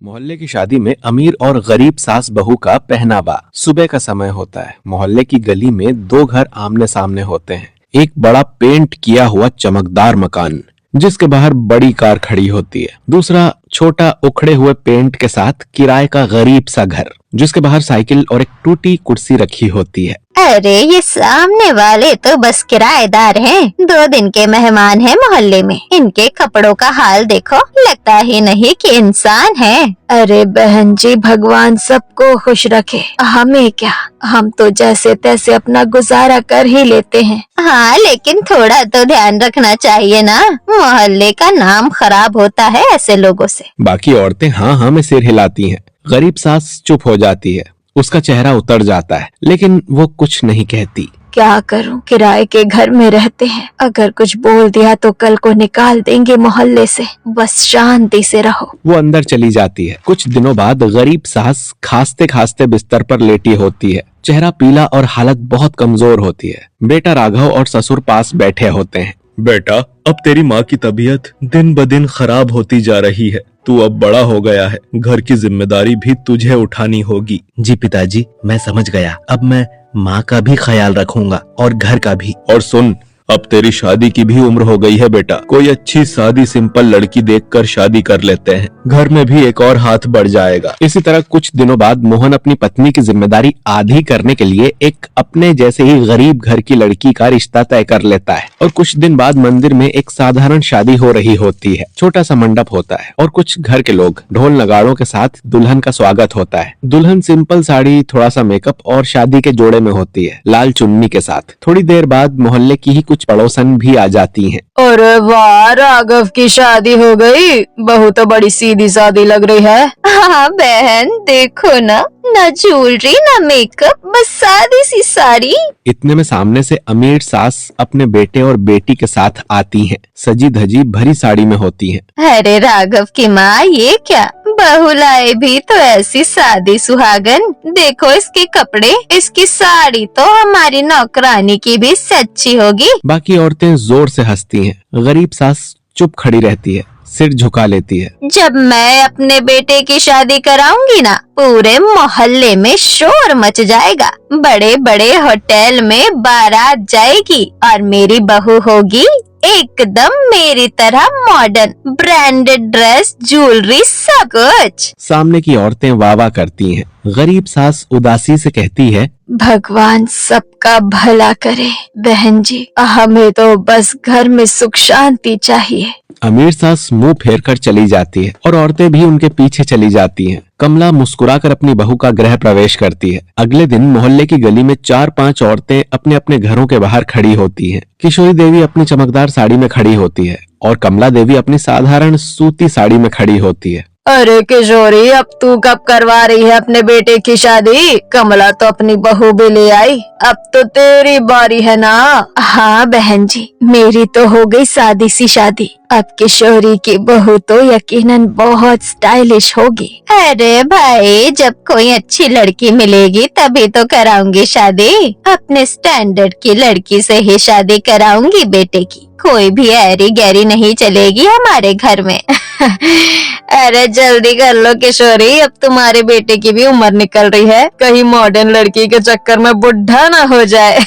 मोहल्ले की शादी में अमीर और गरीब सास बहू का पहनावा। सुबह का समय होता है। मोहल्ले की गली में दो घर आमने सामने होते हैं। एक बड़ा पेंट किया हुआ चमकदार मकान जिसके बाहर बड़ी कार खड़ी होती है। दूसरा छोटा उखड़े हुए पेंट के साथ किराए का गरीब सा घर जिसके बाहर साइकिल और एक टूटी कुर्सी रखी होती है। अरे ये सामने वाले तो बस किराएदार हैं, 2 दिन के मेहमान हैं मोहल्ले में। इनके कपड़ों का हाल देखो, लगता ही नहीं कि इंसान है। अरे बहन जी, भगवान सबको खुश रखे, हमें क्या, हम तो जैसे तैसे अपना गुजारा कर ही लेते हैं। हाँ, लेकिन थोड़ा तो ध्यान रखना चाहिए ना, मोहल्ले का नाम खराब होता है ऐसे लोगों से। बाकी औरतें हाँ हाँ में सिर हिलाती हैं। गरीब सास चुप हो जाती है, उसका चेहरा उतर जाता है, लेकिन वो कुछ नहीं कहती। क्या करूं, किराए के घर में रहते हैं, अगर कुछ बोल दिया तो कल को निकाल देंगे मोहल्ले से, बस शांति से रहो। वो अंदर चली जाती है। कुछ दिनों बाद गरीब सास खांसते खांसते बिस्तर पर लेटी होती है। चेहरा पीला और हालत बहुत कमजोर होती है। बेटा राघव और ससुर पास बैठे होते हैं। बेटा, अब तेरी माँ की तबीयत दिन ब दिन खराब होती जा रही है। तू अब बड़ा हो गया है, घर की जिम्मेदारी भी तुझे उठानी होगी। जी पिताजी, मैं समझ गया। अब मैं माँ का भी ख्याल रखूंगा और घर का भी। और सुन, अब तेरी शादी की भी उम्र हो गई है बेटा। कोई अच्छी सादी सिंपल लड़की देखकर शादी कर लेते हैं, घर में भी एक और हाथ बढ़ जाएगा। इसी तरह कुछ दिनों बाद मोहन अपनी पत्नी की जिम्मेदारी आधी करने के लिए एक अपने जैसे ही गरीब घर की लड़की का रिश्ता तय कर लेता है। और कुछ दिन बाद मंदिर में एक साधारण शादी हो रही होती है। छोटा सा मंडप होता है और कुछ घर के लोग ढोल नगाड़ों के साथ दुल्हन का स्वागत होता है। दुल्हन सिंपल साड़ी, थोड़ा सा मेकअप और शादी के जोड़े में होती है, लाल चुन्नी के साथ। थोड़ी देर बाद मोहल्ले की ही कुछ पड़ोसन भी आ जाती हैं। अरे वाह, राघव की शादी हो गई, बहू तो बड़ी सीधी सादी लग रही है। हाँ बहन, देखो ना ज्वेलरी ना मेकअप, बस सादी सी साड़ी। इतने में सामने से अमीर सास अपने बेटे और बेटी के साथ आती हैं। सजी धजी भरी साड़ी में होती हैं। अरे राघव की माँ, ये क्या, बहू लाए भी तो ऐसी सादी सुहागन। देखो इसके कपड़े, इसकी साड़ी तो हमारी नौकरानी की भी सच्ची होगी। बाकी औरतें जोर से हंसती हैं। गरीब सास चुप खड़ी रहती है, सिर झुका लेती है। जब मैं अपने बेटे की शादी कराऊंगी ना, पूरे मोहल्ले में शोर मच जाएगा। बड़े बड़े होटल में बारात जाएगी और मेरी बहू होगी एकदम मेरी तरह मॉडर्न, ब्रांडेड ड्रेस, ज्वेलरी, सब कुछ। सामने की औरतें वाह वाह करती हैं। गरीब सास उदासी से कहती है, भगवान सबका भला करे बहन जी, हमें तो बस घर में सुख शांति चाहिए। अमीर सास मुंह फेर कर चली जाती है और औरतें भी उनके पीछे चली जाती हैं। कमला मुस्कुराकर अपनी बहू का गृह प्रवेश करती है। अगले दिन मोहल्ले की गली में 4-5 औरतें अपने अपने घरों के बाहर खड़ी होती हैं। किशोरी देवी अपनी चमकदार साड़ी में खड़ी होती है और कमला देवी अपनी साधारण सूती साड़ी में खड़ी होती है। अरे किशोरी, अब तू कब करवा रही है अपने बेटे की शादी? कमला तो अपनी बहू भी ले आई, अब तो तेरी बारी है ना। हाँ बहन जी, मेरी तो हो गई सादी सी शादी, अब किशोरी की बहू तो यकीनन बहुत स्टाइलिश होगी। अरे भाई, जब कोई अच्छी लड़की मिलेगी तभी तो कराऊंगी शादी। अपने स्टैंडर्ड की लड़की से ही शादी कराऊंगी बेटे की। कोई भी ऐरी गैरी नहीं चलेगी हमारे घर में। अरे जल्दी कर लो किशोरी, अब तुम्हारे बेटे की भी उम्र निकल रही है, कहीं मॉडर्न लड़की के चक्कर में बुढ़ा ना हो जाए।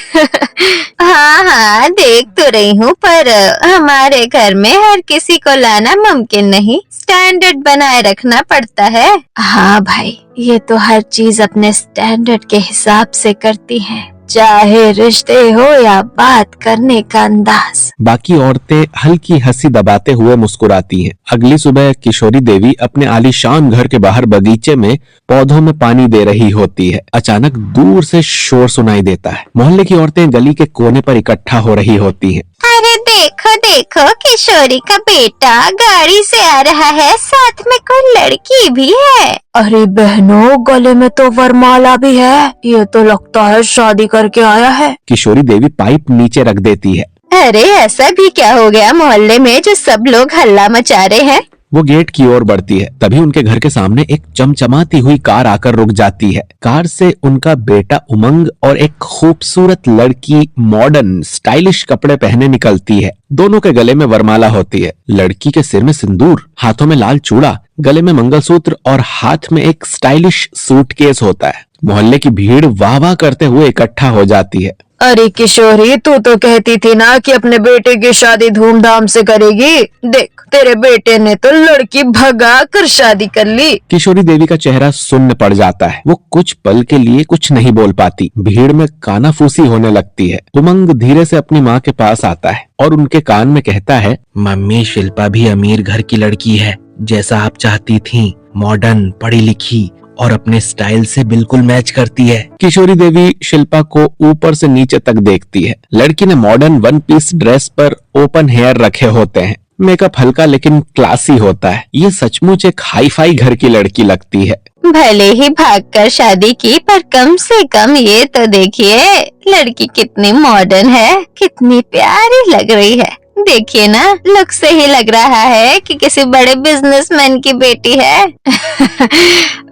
हाँ हाँ, देख तो रही हूँ, पर हमारे घर में हर किसी को लाना मुमकिन नहीं, स्टैंडर्ड बनाए रखना पड़ता है। हाँ भाई, ये तो हर चीज अपने स्टैंडर्ड के हिसाब से करती हैं, चाहे रिश्ते हो या बात करने का अंदाज। बाकी औरतें हल्की हंसी दबाते हुए मुस्कुराती हैं। अगली सुबह किशोरी देवी अपने आलीशान घर के बाहर बगीचे में पौधों में पानी दे रही होती है। अचानक दूर से शोर सुनाई देता है। मोहल्ले की औरतें गली के कोने पर इकट्ठा हो रही होती हैं। अरे देखो देखो, किशोरी का बेटा गाड़ी से आ रहा है, साथ में कोई लड़की भी है। अरे बहनों, गले में तो वरमाला भी है, ये तो लगता है शादी करके आया है। किशोरी देवी पाइप नीचे रख देती है। अरे ऐसा भी क्या हो गया मोहल्ले में जो सब लोग हल्ला मचा रहे हैं? वो गेट की ओर बढ़ती है। तभी उनके घर के सामने एक चमचमाती हुई कार आकर रुक जाती है। कार से उनका बेटा उमंग और एक खूबसूरत लड़की मॉडर्न स्टाइलिश कपड़े पहने निकलती है। दोनों के गले में वरमाला होती है। लड़की के सिर में सिंदूर, हाथों में लाल चूड़ा, गले में मंगलसूत्र और हाथ में एक स्टाइलिश सूटकेस होता है। मोहल्ले की भीड़ वाह वाह करते हुए इकट्ठा हो जाती है। अरे किशोरी, तू तो कहती थी ना कि अपने बेटे की शादी धूमधाम से करेगी। देख, तेरे बेटे ने तो लड़की भगा कर शादी कर ली। किशोरी देवी का चेहरा सुन्न पड़ जाता है। वो कुछ पल के लिए कुछ नहीं बोल पाती। भीड़ में कानाफूसी होने लगती है। उमंग धीरे से अपनी माँ के पास आता है और उनके कान में कहता है, मम्मी, शिल्पा भी अमीर घर की लड़की है, जैसा आप चाहती थी। मॉडर्न, पढ़ी लिखी और अपने स्टाइल से बिल्कुल मैच करती है। किशोरी देवी शिल्पा को ऊपर से नीचे तक देखती है। लड़की ने मॉडर्न वन पीस ड्रेस पर ओपन हेयर रखे होते हैं। मेकअप हल्का लेकिन क्लासी होता है। ये सचमुच एक हाई फाई घर की लड़की लगती है। भले ही भागकर शादी की, पर कम से कम ये तो देखिए लड़की कितनी मॉडर्न है, कितनी प्यारी लग रही है। देखिए ना, लुक से ही लग रहा है कि किसी बड़े बिजनेसमैन की बेटी है।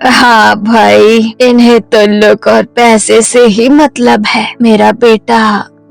हाँ भाई, इन्हें तो लुक और पैसे से ही मतलब है। मेरा बेटा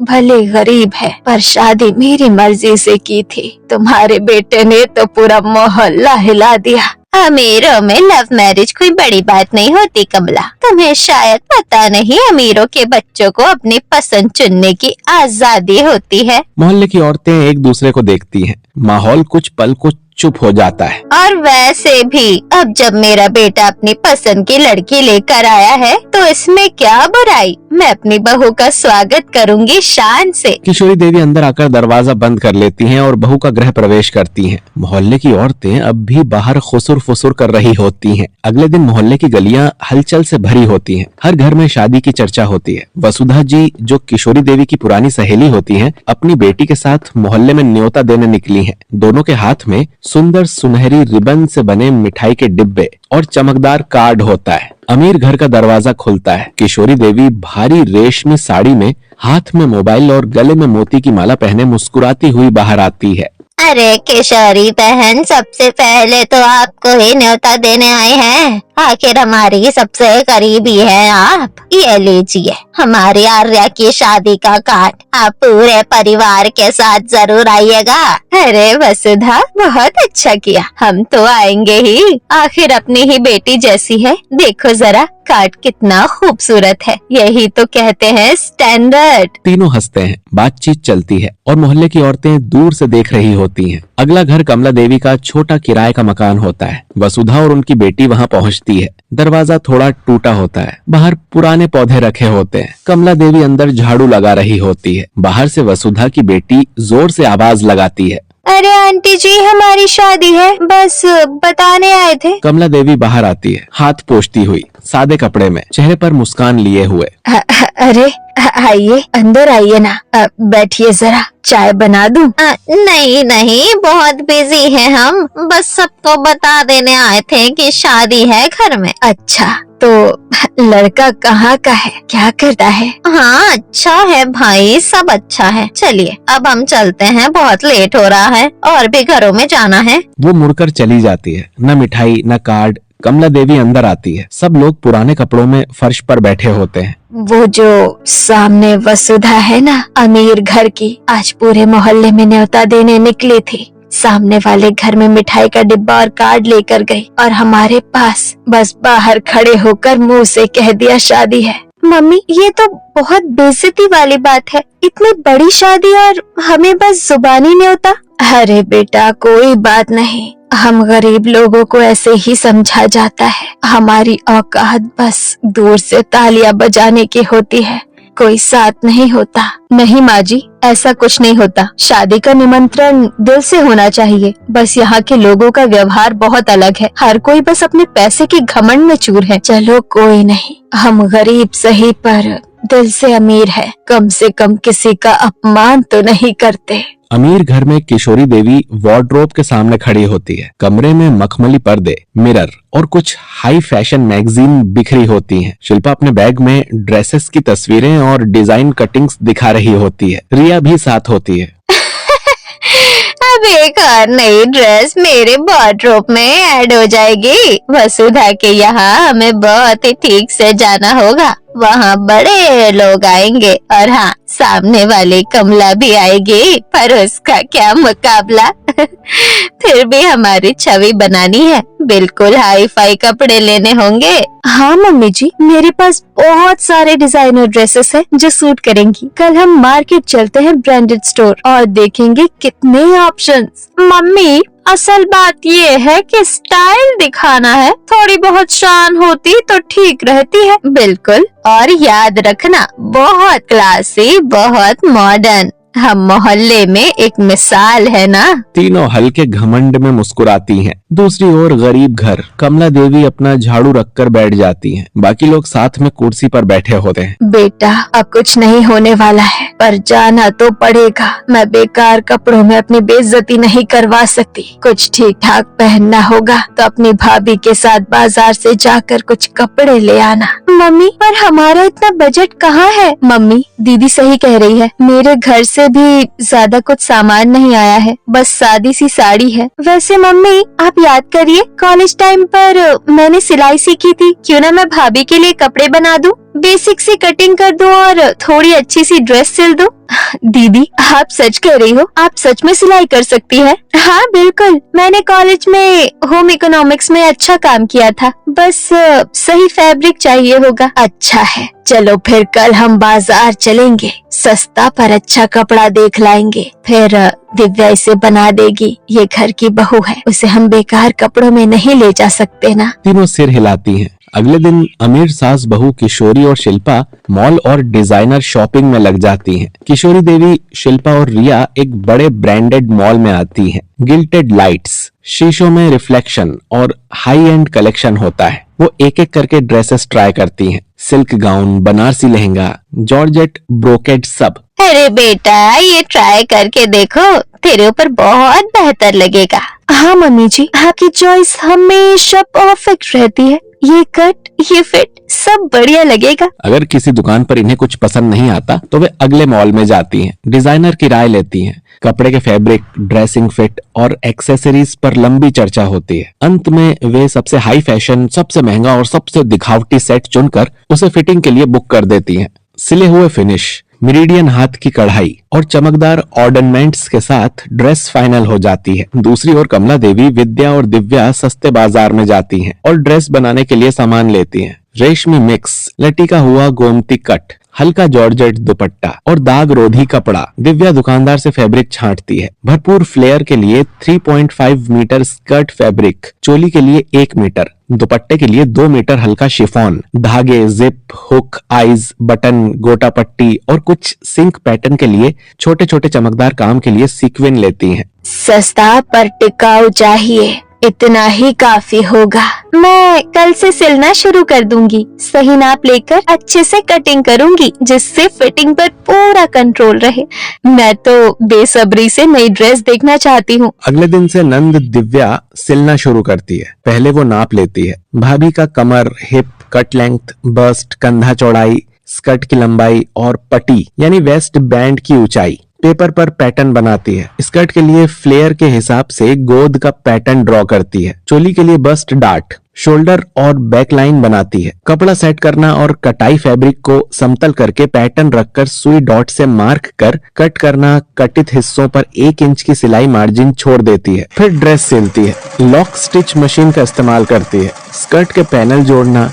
भले गरीब है, पर शादी मेरी मर्जी से की थी। तुम्हारे बेटे ने तो पूरा मोहल्ला हिला दिया। अमीरों में लव मैरिज कोई बड़ी बात नहीं होती कमला। तुम्हें शायद पता नहीं, अमीरों के बच्चों को अपनी पसंद चुनने की आजादी होती है। मोहल्ले की औरतें एक दूसरे को देखती हैं। माहौल कुछ पल को चुप हो जाता है। और वैसे भी अब जब मेरा बेटा अपनी पसंद की लड़की लेकर आया है तो इसमें क्या बुराई। मैं अपनी बहू का स्वागत करूंगी शान से। किशोरी देवी अंदर आकर दरवाजा बंद कर लेती हैं और बहू का गृह प्रवेश करती हैं। मोहल्ले की औरतें अब भी बाहर खुसुर फुसुर कर रही होती हैं। अगले दिन मोहल्ले की गलियां हलचल से भरी होती हैं। हर घर में शादी की चर्चा होती है। वसुधा जी, जो किशोरी देवी की पुरानी सहेली होती हैं, अपनी बेटी के साथ मोहल्ले में न्योता देने निकली हैं। दोनों के हाथ में सुंदर सुनहरी रिबन से बने मिठाई के डिब्बे और चमकदार कार्ड होता है। अमीर घर का दरवाजा खुलता है। किशोरी देवी भारी रेशमी साड़ी में, हाथ में मोबाइल और गले में मोती की माला पहने मुस्कुराती हुई बाहर आती है। अरे किशोरी बहन, सबसे पहले तो आपको ही न्योता देने आए हैं। आखिर हमारी सबसे करीबी है आप। ये लीजिए हमारी आर्या की शादी का कार्ड। आप पूरे परिवार के साथ जरूर आइएगा। अरे वसुधा, बहुत अच्छा किया, हम तो आएंगे ही। आखिर अपनी ही बेटी जैसी है। देखो जरा, कार्ड कितना खूबसूरत है। यही तो कहते हैं स्टैंडर्ड। तीनों हंसते हैं। बातचीत चलती है और मोहल्ले की औरतें दूर से देख रही होती हैं। अगला घर कमला देवी का छोटा किराए का मकान होता है। वसुधा और उनकी बेटी वहां पहुंचती है। दरवाजा थोड़ा टूटा होता है। बाहर पुराने पौधे रखे होते हैं। कमला देवी अंदर झाड़ू लगा रही होती है। बाहर से वसुधा की बेटी जोर से आवाज लगाती है, अरे आंटी जी, हमारी शादी है, बस बताने आए थे। कमला देवी बाहर आती है, हाथ पोंछती हुई, सादे कपड़े में, चेहरे पर मुस्कान लिए हुए। अरे आइए, अंदर आइए ना। बैठिए, जरा चाय बना दूं? नहीं नहीं, बहुत बिजी हैं हम। बस सबको बता देने आए थे कि शादी है घर में। अच्छा, तो लड़का कहाँ का है, क्या करता है? हाँ, अच्छा है भाई, सब अच्छा है। चलिए अब हम चलते हैं, बहुत लेट हो रहा है और भी घरों में जाना है। वो मुड़कर चली जाती है। न मिठाई न कार्ड। कमला देवी अंदर आती है। सब लोग पुराने कपड़ों में फर्श पर बैठे होते हैं। वो जो सामने वसुधा है ना, अमीर घर की, आज पूरे मोहल्ले में न्योता देने निकली थी। सामने वाले घर में मिठाई का डिब्बा और कार्ड लेकर गई और हमारे पास बस बाहर खड़े होकर मुंह से कह दिया शादी है। मम्मी, ये तो बहुत बेइज्जती वाली बात है। इतनी बड़ी शादी और हमें बस जुबानी न्योता। अरे बेटा, कोई बात नहीं, हम गरीब लोगों को ऐसे ही समझा जाता है। हमारी औकात बस दूर से तालियां बजाने की होती है, कोई साथ नहीं होता। नहीं माँ जी, ऐसा कुछ नहीं होता। शादी का निमंत्रण दिल से होना चाहिए। बस यहाँ के लोगों का व्यवहार बहुत अलग है। हर कोई बस अपने पैसे के घमंड में चूर है। चलो कोई नहीं, हम गरीब सही पर दिल से अमीर है। कम से कम किसी का अपमान तो नहीं करते। अमीर घर में किशोरी देवी वार्डरोब के सामने खड़ी होती है। कमरे में मखमली पर्दे, मिरर और कुछ हाई फैशन मैगजीन बिखरी होती हैं। शिल्पा अपने बैग में ड्रेसेस की तस्वीरें और डिजाइन कटिंग्स दिखा रही होती है। रिया भी साथ होती है। अब एक और नई ड्रेस मेरे वार्डरोब में ऐड हो जाएगी। वसुधा के यहाँ हमें बहुत ही ठीक से जाना होगा। वहाँ बड़े लोग आएंगे और हाँ, सामने वाली कमला भी आएगी, पर उसका क्या मुकाबला। फिर भी हमारी छवि बनानी है, बिल्कुल हाई फाई कपड़े लेने होंगे। हाँ मम्मी जी, मेरे पास बहुत सारे डिजाइनर ड्रेसेस हैं जो सूट करेंगी। कल हम मार्केट चलते हैं, ब्रांडेड स्टोर, और देखेंगे कितने ऑप्शंस। मम्मी, असल बात ये है कि स्टाइल दिखाना है, थोड़ी बहुत शान होती तो ठीक रहती है। बिल्कुल, और याद रखना, बहुत क्लासी, बहुत मॉडर्न। हम मोहल्ले में एक मिसाल है ना। तीनों हल्के घमंड में मुस्कुराती हैं। दूसरी ओर गरीब घर, कमला देवी अपना झाड़ू रखकर बैठ जाती हैं। बाकी लोग साथ में कुर्सी पर बैठे होते हैं। बेटा, अब कुछ नहीं होने वाला है, पर जाना तो पड़ेगा। मैं बेकार कपड़ों में अपनी बेइज्जती नहीं करवा सकती। कुछ ठीक ठाक पहनना होगा तो अपनी भाभी के साथ बाजार से जाकर कुछ कपड़े ले आना। मम्मी, पर हमारा इतना बजट कहाँ है? मम्मी, दीदी सही कह रही है, मेरे घर से भी ज्यादा कुछ सामान नहीं आया है, बस सादी सी साड़ी है। वैसे मम्मी, आप याद करिए, कॉलेज टाइम पर मैंने सिलाई सीखी थी। क्यों ना मैं भाभी के लिए कपड़े बना दूं, बेसिक सी कटिंग कर दूं और थोड़ी अच्छी सी ड्रेस सिल दूं। दीदी, आप सच कह रही हो? आप सच में सिलाई कर सकती है? हाँ बिल्कुल, मैंने कॉलेज में होम इकोनॉमिक्स में अच्छा काम किया था, बस सही फैब्रिक चाहिए होगा। अच्छा है, चलो फिर कल हम बाजार चलेंगे, सस्ता पर अच्छा कपड़ा देख लाएंगे। फिर दिव्या इसे बना देगी, ये घर की बहू है, उसे हम बेकार कपड़ों में नहीं ले जा सकते ना। तीनों सिर हिलाती हैं। अगले दिन अमीर सास बहू किशोरी और शिल्पा मॉल और डिजाइनर शॉपिंग में लग जाती हैं। किशोरी देवी, शिल्पा और रिया एक बड़े ब्रांडेड मॉल में आती हैं। गिल्टेड लाइट्स, शीशों में रिफ्लेक्शन और हाई एंड कलेक्शन होता है। वो एक एक करके ड्रेसेस ट्राई करती हैं। Silk gown, Banarasi lehenga, georgette, brocade, सब। अरे बेटा, ये ट्राई करके देखो, तेरे ऊपर बहुत बेहतर लगेगा। हाँ मम्मी जी, आपकी चॉइस हमेशा परफेक्ट रहती है। ये कट, ये फिट, सब बढ़िया लगेगा। अगर किसी दुकान पर इन्हें कुछ पसंद नहीं आता तो वे अगले मॉल में जाती हैं। डिजाइनर की राय लेती हैं। कपड़े के फैब्रिक, ड्रेसिंग फिट और एक्सेसरीज पर लंबी चर्चा होती है। अंत में वे सबसे हाई फैशन, सबसे महंगा और सबसे दिखावटी सेट चुनकर उसे फिटिंग के लिए बुक कर देती हैं। सिले हुए फिनिश, मिरीडियन हाथ की कढ़ाई और चमकदार ऑर्नामेंट्स के साथ ड्रेस फाइनल हो जाती है। दूसरी ओर कमला देवी, विद्या और दिव्या सस्ते बाजार में जाती हैं और ड्रेस बनाने के लिए सामान लेती हैं। रेशमी मिक्स, लटिका हुआ गोमती कट, हल्का जॉर्जेट दुपट्टा और दाग रोधी कपड़ा। दिव्या दुकानदार से फैब्रिक छांटती है। भरपूर फ्लेयर के लिए 3.5 मीटर स्कर्ट फैब्रिक, चोली के लिए 1 मीटर, दुपट्टे के लिए 2 मीटर हल्का शिफॉन, धागे, जिप, हुक, आइज, बटन, गोटा पट्टी और कुछ सिंक पैटर्न के लिए छोटे छोटे चमकदार काम के लिए सीक्वेंस लेती हैं। सस्ता पर टिकाऊ चाहिए, इतना ही काफी होगा। मैं कल से सिलना शुरू कर दूंगी। सही नाप लेकर अच्छे से कटिंग करूंगी, जिससे फिटिंग पर पूरा कंट्रोल रहे। मैं तो बेसब्री से नई ड्रेस देखना चाहती हूँ। अगले दिन से नंद दिव्या सिलना शुरू करती है। पहले वो नाप लेती है। भाभी का कमर, हिप, कट लेंथ, बस्ट, कंधा चौड़ाई, स्कर्ट की लंबाई और पटी यानी वेस्ट बैंड की ऊंचाई। पेपर पर पैटर्न बनाती है। स्कर्ट के लिए फ्लेयर के हिसाब से गोद का पैटर्न ड्रॉ करती है। चोली के लिए बस्ट डार्ट, शोल्डर और बैक लाइन बनाती है। कपड़ा सेट करना और कटाई, फैब्रिक को समतल करके पैटर्न रखकर सुई डॉट से मार्क कर कट करना। कटित हिस्सों पर 1 इंच की सिलाई मार्जिन छोड़ देती है। फिर ड्रेस सिलती है। लॉक स्टिच मशीन का इस्तेमाल करती है। स्कर्ट के पैनल जोड़ना,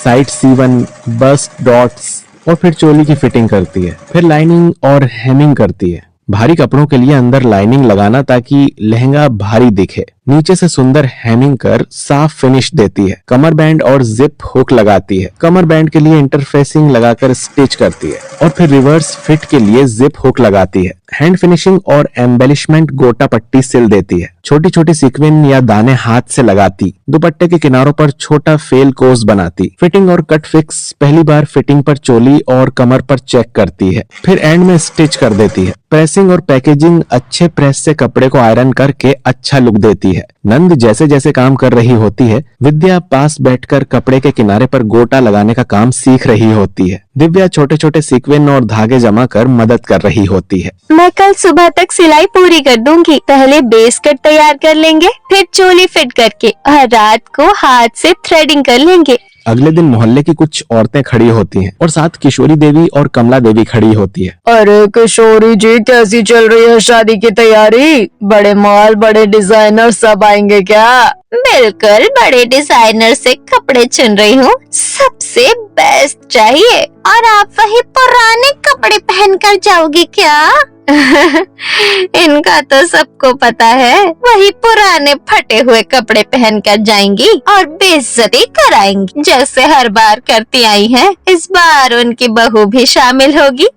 साइड सीवन, बस्ट डॉट्स और फिर चोली की फिटिंग करती है। फिर लाइनिंग और हेमिंग करती है। भारी कपड़ों के लिए अंदर लाइनिंग लगाना ताकि लहंगा भारी दिखे। नीचे से सुंदर हेमिंग कर साफ फिनिश देती है। कमर बैंड और जिप हुक लगाती है। कमर बैंड के लिए इंटरफेसिंग लगाकर स्टिच करती है और फिर रिवर्स फिट के लिए जिप हुक लगाती है। हैंड फिनिशिंग और एम्बेलिशमेंट गोटा पट्टी सिल देती है। छोटी छोटी सीक्वेंस या दाने हाथ से लगाती। दुपट्टे के किनारों पर छोटा फेल कोस बनाती। फिटिंग और कट फिक्स पहली बार फिटिंग पर चोली और कमर पर चेक करती है। फिर एंड में स्टिच कर देती है। प्रेसिंग और पैकेजिंग अच्छे प्रेस से कपड़े को आयरन करके अच्छा लुक देती है। है। नंद जैसे जैसे काम कर रही होती है, विद्या पास बैठकर कपड़े के किनारे पर गोटा लगाने का काम सीख रही होती है। दिव्या छोटे छोटे सीक्वेंस और धागे जमा कर मदद कर रही होती है। मैं कल सुबह तक सिलाई पूरी कर दूंगी। पहले बेस कट तैयार कर लेंगे, फिर चोली फिट करके और रात को हाथ से थ्रेडिंग कर लेंगे। अगले दिन मोहल्ले की कुछ औरतें खड़ी होती हैं और साथ किशोरी देवी और कमला देवी खड़ी होती है। अरे किशोरी जी, कैसी चल रही है शादी की तैयारी? बड़े मॉल, बड़े डिजाइनर सब आएंगे क्या? बिल्कुल, बड़े डिजाइनर से कपड़े चुन रही हूँ, सबसे बेस्ट चाहिए। और आप वही पुराने कपड़े पहन कर जाओगी क्या? इनका तो सबको पता है, वही पुराने फटे हुए कपड़े पहन कर जाएंगी और बेइज्जती कराएंगी जैसे हर बार करती आई हैं। इस बार उनकी बहू भी शामिल होगी।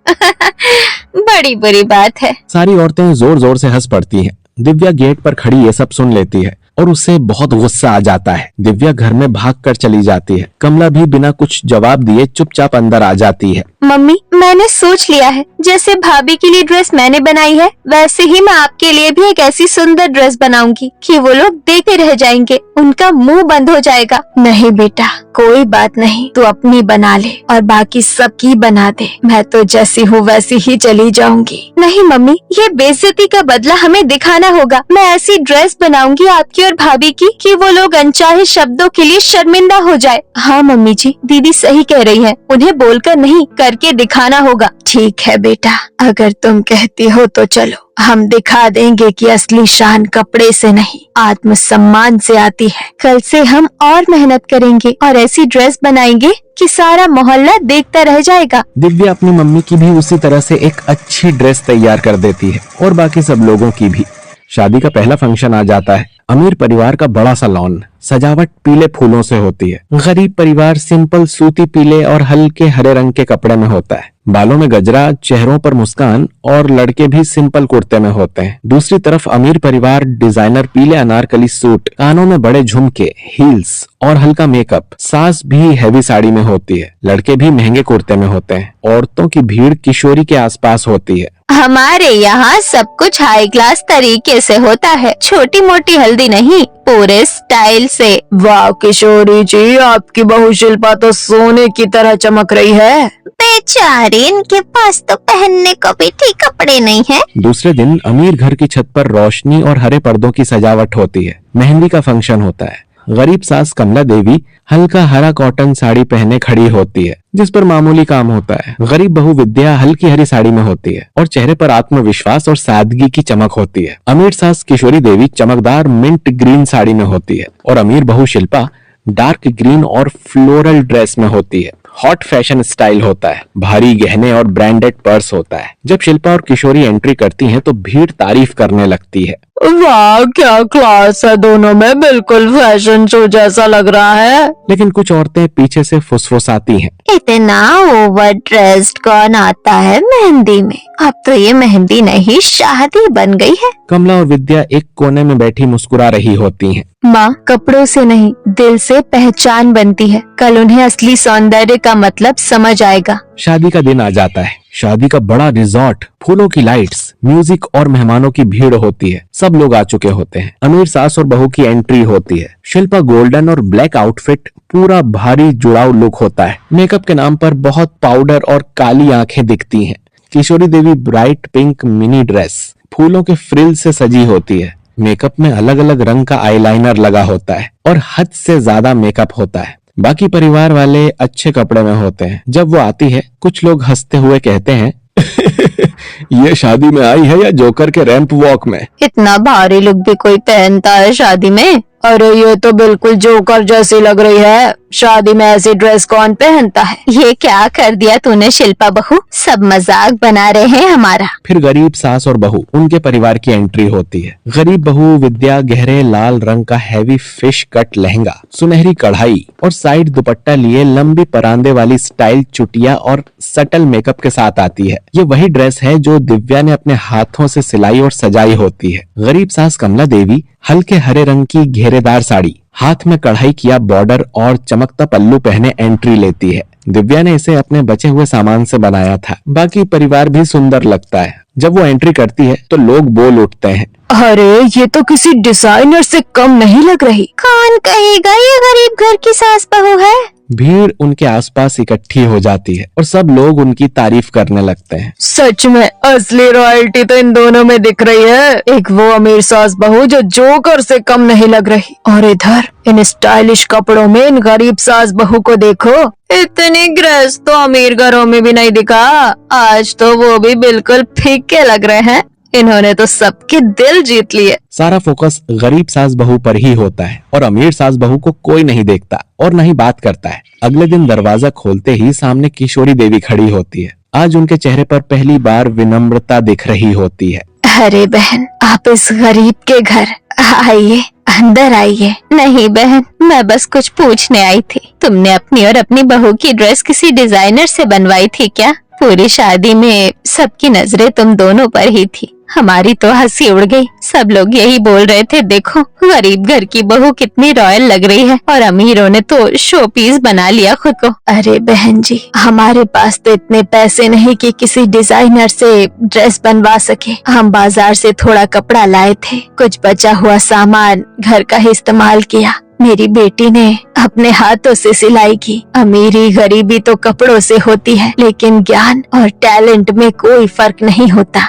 बड़ी बुरी बात है। सारी औरतें जोर जोर से हंस पड़ती हैं। दिव्या गेट पर खड़ी ये सब सुन लेती है और उसे बहुत गुस्सा आ जाता है। दिव्या घर में भागकर चली जाती है। कमला भी बिना कुछ जवाब दिए चुपचाप अंदर आ जाती है। मम्मी, मैंने सोच लिया है, जैसे भाभी के लिए ड्रेस मैंने बनाई है, वैसे ही मैं आपके लिए भी एक ऐसी सुंदर ड्रेस बनाऊंगी कि वो लोग देखते रह जाएंगे, उनका मुंह बंद हो जाएगा। नहीं बेटा, कोई बात नहीं, तू अपनी बना ले और बाकी सबकी बना दे। मैं तो जैसी हूँ वैसी ही चली जाऊंगी। नहीं मम्मी, ये बेइज्जती का बदला हमें दिखाना होगा। मैं ऐसी ड्रेस बनाऊंगी आपकी और भाभी की कि वो लोग अनचाहे शब्दों के लिए शर्मिंदा हो जाए। हाँ मम्मी जी, दीदी सही कह रही है, उन्हें बोलकर नहीं करके दिखाना होगा। ठीक है बेटा, अगर तुम कहती हो तो चलो, हम दिखा देंगे कि असली शान कपड़े से नहीं आत्मसम्मान से आती है। कल से हम और मेहनत करेंगे और ऐसी ड्रेस बनाएंगे कि सारा मोहल्ला देखता रह जाएगा। दिव्या अपनी मम्मी की भी उसी तरह से एक अच्छी ड्रेस तैयार कर देती है और बाकी सब लोगों की भी। शादी का पहला फंक्शन आ जाता है। अमीर परिवार का बड़ा सा लॉन, सजावट पीले फूलों से होती है। गरीब परिवार सिंपल सूती पीले और हल्के हरे रंग के कपड़े में होता है। बालों में गजरा, चेहरों पर मुस्कान और लड़के भी सिंपल कुर्ते में होते हैं। दूसरी तरफ अमीर परिवार डिजाइनर पीले अनारकली सूट, कानों में बड़े झुमके, हील्स और हल्का मेकअप। सास भी हैवी साड़ी में होती है। लड़के भी महंगे कुर्ते में होते हैं। औरतों की भीड़ किशोरी के आसपास होती है। हमारे यहाँ सब कुछ हाई क्लास तरीके से होता है, छोटी मोटी हल्दी नहीं, पूरे स्टाइल से। वाह किशोरी जी, आपकी बहू शिल्पा तो सोने की तरह चमक रही है। बेचारी, इनके पास तो पहनने को भी ठीक कपड़े नहीं है। दूसरे दिन अमीर घर की छत पर रोशनी और हरे पर्दों की सजावट होती है। मेहंदी का फंक्शन होता है। गरीब सास कमला देवी हल्का हरा कॉटन साड़ी पहने खड़ी होती है, जिस पर मामूली काम होता है। गरीब बहू विद्या हल्की हरी साड़ी में होती है और चेहरे पर आत्मविश्वास और सादगी की चमक होती है। अमीर सास किशोरी देवी चमकदार मिंट ग्रीन साड़ी में होती है और अमीर बहू शिल्पा डार्क ग्रीन और फ्लोरल ड्रेस में होती है। हॉट फैशन स्टाइल होता है। भारी गहने और ब्रांडेड पर्स होता है। जब शिल्पा और किशोरी एंट्री करती हैं तो भीड़ तारीफ करने लगती है। वाह, क्या क्लास है दोनों में, बिल्कुल फैशन शो जैसा लग रहा है। लेकिन कुछ औरतें पीछे से फुसफुसाती हैं। इतना ओवर ड्रेस्ड कौन आता है मेहंदी में? अब तो ये मेहंदी नहीं, शादी बन गई है। कमला और विद्या एक कोने में बैठी मुस्कुरा रही होती हैं। माँ, कपड़ों से नहीं दिल से पहचान बनती है। कल उन्हें असली सौंदर्य का मतलब समझ आएगा। शादी का दिन आ जाता है। शादी का बड़ा रिजॉर्ट, फूलों की लाइट्स, म्यूजिक और मेहमानों की भीड़ होती है। सब लोग आ चुके होते हैं। अमीर सास और बहू की एंट्री होती है। शिल्पा गोल्डन और ब्लैक आउटफिट, पूरा भारी जुड़ाव लुक होता है। मेकअप के नाम पर बहुत पाउडर और काली आंखें दिखती हैं। किशोरी देवी ब्राइट पिंक मिनी ड्रेस, फूलों के फ्रिल से सजी होती है। मेकअप में अलग अलग रंग का आईलाइनर लगा होता है और हद से ज्यादा मेकअप होता है। बाकी परिवार वाले अच्छे कपड़े में होते हैं। जब वो आती है, कुछ लोग हंसते हुए कहते हैं, ये शादी में आई है या जोकर के रैंप वॉक में? इतना भारी लुक भी कोई पहनता है शादी में? अरे ये तो बिल्कुल जोकर जैसी लग रही है। शादी में ऐसी ड्रेस कौन पहनता है? ये क्या कर दिया तूने शिल्पा बहू? सब मजाक बना रहे हैं हमारा। फिर गरीब सास और बहू, उनके परिवार की एंट्री होती है। गरीब बहू विद्या गहरे लाल रंग का हैवी फिश कट लहंगा, सुनहरी कढ़ाई और साइड दुपट्टा लिए लंबी परांदे वाली स्टाइल चुटिया और सटल मेकअप के साथ आती है। ये वही ड्रेस है जो दिव्या ने अपने हाथों से सिलाई और सजाई होती है। गरीब सास कमला देवी हल्के हरे रंग की घेरेदार साड़ी, हाथ में कढ़ाई किया बॉर्डर और चमकता पल्लू पहने एंट्री लेती है। दिव्या ने इसे अपने बचे हुए सामान से बनाया था। बाकी परिवार भी सुंदर लगता है। जब वो एंट्री करती है तो लोग बोल उठते हैं, अरे ये तो किसी डिजाइनर से कम नहीं लग रही। कौन कहेगा ये गरीब घर की सास बहू है। भीड़ उनके आसपास इकट्ठी हो जाती है और सब लोग उनकी तारीफ करने लगते हैं। सच में असली रॉयल्टी तो इन दोनों में दिख रही है। एक वो अमीर सास बहू जो जोकर से कम नहीं लग रही, और इधर इन स्टाइलिश कपड़ों में इन गरीब सास बहू को देखो। इतनी ग्रेस तो अमीर घरों में भी नहीं दिखा। आज तो वो भी बिल्कुल फीके लग रहे हैं। इन्होंने तो सबके दिल जीत लिए। सारा फोकस गरीब सास बहू पर ही होता है और अमीर सास बहू को कोई नहीं देखता और न ही बात करता है। अगले दिन दरवाजा खोलते ही सामने किशोरी देवी खड़ी होती है। आज उनके चेहरे पर पहली बार विनम्रता दिख रही होती है। अरे बहन, आप इस गरीब के घर आइए, अंदर आइए। नहीं बहन, मैं बस कुछ पूछने आई थी। तुमने अपनी और अपनी बहू की ड्रेस किसी डिजाइनर से बनवाई थी क्या? पूरी शादी में सबकी नजरें तुम दोनों पर ही थी। हमारी तो हंसी उड़ गई। सब लोग यही बोल रहे थे, देखो गरीब घर की बहू कितनी रॉयल लग रही है, और अमीरों ने तो शो पीस बना लिया खुद को। अरे बहन जी, हमारे पास तो इतने पैसे नहीं कि किसी डिजाइनर से ड्रेस बनवा सके। हम बाजार से थोड़ा कपड़ा लाए थे, कुछ बचा हुआ सामान घर का ही इस्तेमाल किया। मेरी बेटी ने अपने हाथों से सिलाई की। अमीरी गरीबी तो कपड़ों से होती है, लेकिन ज्ञान और टैलेंट में कोई फर्क नहीं होता।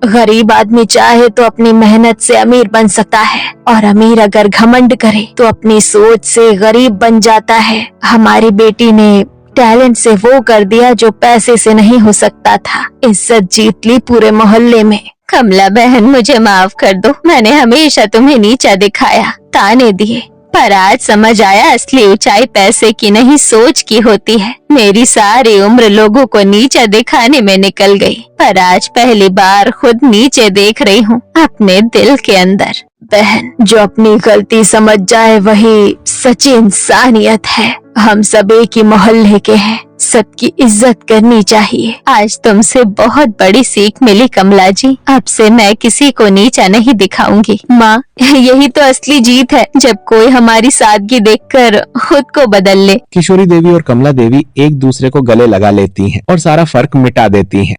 गरीब आदमी चाहे तो अपनी मेहनत से अमीर बन सकता है, और अमीर अगर घमंड करे तो अपनी सोच से गरीब बन जाता है। हमारी बेटी ने टैलेंट से वो कर दिया जो पैसे से नहीं हो सकता था। इज्जत जीत ली पूरे मोहल्ले में। कमला बहन, मुझे माफ कर दो। मैंने हमेशा तुम्हें नीचा दिखाया, ताने दिए, पर आज समझ आया असली ऊंचाई पैसे की नहीं सोच की होती है। मेरी सारी उम्र लोगों को नीचा दिखाने में निकल गई, पर आज पहली बार खुद नीचे देख रही हूँ अपने दिल के अंदर। बहन, जो अपनी गलती समझ जाए वही सच्ची इंसानियत है। हम सब एक ही मोहल्ले के हैं, सबकी इज्जत करनी चाहिए। आज तुमसे बहुत बड़ी सीख मिली कमला जी। अब से मैं किसी को नीचा नहीं दिखाऊंगी। माँ, यही तो असली जीत है, जब कोई हमारी सादगी देखकर खुद को बदल ले। किशोरी देवी और कमला देवी एक दूसरे को गले लगा लेती हैं और सारा फर्क मिटा देती हैं।